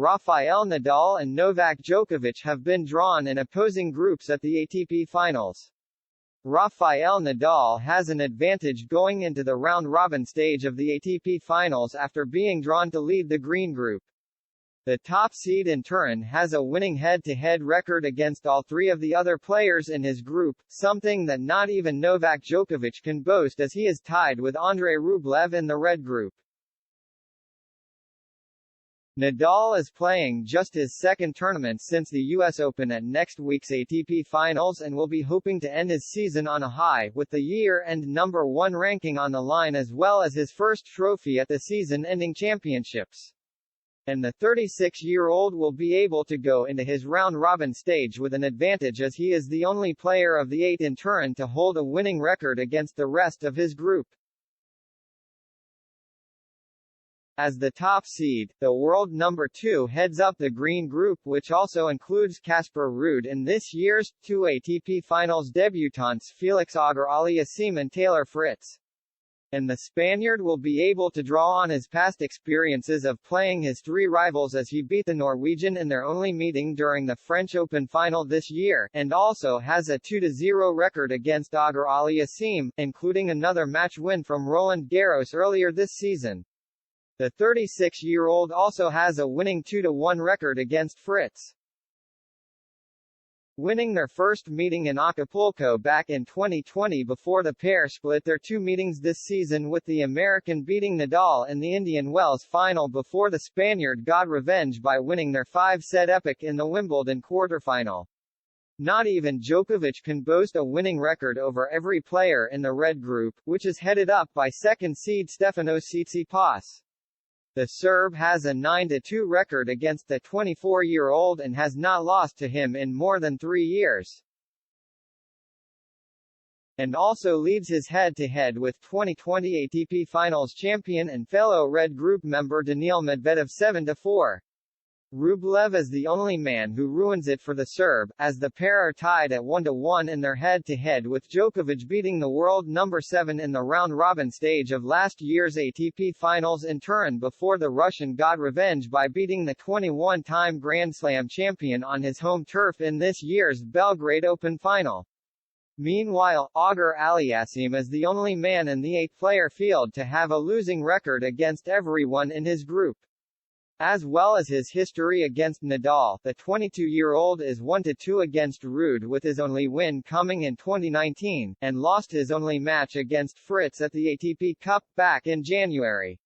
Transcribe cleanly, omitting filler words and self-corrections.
Rafael Nadal and Novak Djokovic have been drawn in opposing groups at the ATP Finals. Rafael Nadal has an advantage going into the round-robin stage of the ATP Finals after being drawn to lead the green group. The top seed in Turin has a winning head-to-head record against all three of the other players in his group, something that not even Novak Djokovic can boast as he is tied with Andrei Rublev in the red group. Nadal is playing just his second tournament since the US Open at next week's ATP Finals and will be hoping to end his season on a high, with the year-end #1 ranking on the line as well as his first trophy at the season-ending championships. And the 36-year-old will be able to go into his round-robin stage with an advantage as he is the only player of the 8 in Turin to hold a winning record against the rest of his group. As the top seed, the world #2 heads up the green group, which also includes Casper Ruud and this year's 2 ATP Finals debutants Felix Auger-Aliassime and Taylor Fritz. And the Spaniard will be able to draw on his past experiences of playing his 3 rivals as he beat the Norwegian in their only meeting during the French Open final this year, and also has a 2-0 record against Auger-Aliassime, including another match win from Roland Garros earlier this season. The 36-year-old also has a winning 2-1 record against Fritz. Winning their first meeting in Acapulco back in 2020 before the pair split their 2 meetings this season, with the American beating Nadal in the Indian Wells final before the Spaniard got revenge by winning their 5-set epic in the Wimbledon quarterfinal. Not even Djokovic can boast a winning record over every player in the red group, which is headed up by second seed Stefanos Tsitsipas. The Serb has a 9-2 record against the 24-year-old and has not lost to him in more than 3 years. And also leads his head-to-head with 2020 ATP Finals champion and fellow Red Group member Daniil Medvedev 7-4. Rublev is the only man who ruins it for the Serb, as the pair are tied at 1-1 in their head-to-head, with Djokovic beating the world #7 in the round-robin stage of last year's ATP Finals in Turin before the Russian got revenge by beating the 21-time Grand Slam champion on his home turf in this year's Belgrade Open final. Meanwhile, Auger-Aliassime is the only man in the 8-player field to have a losing record against everyone in his group. As well as his history against Nadal, the 22-year-old is 1-2 against Ruud, with his only win coming in 2019, and lost his only match against Fritz at the ATP Cup back in January.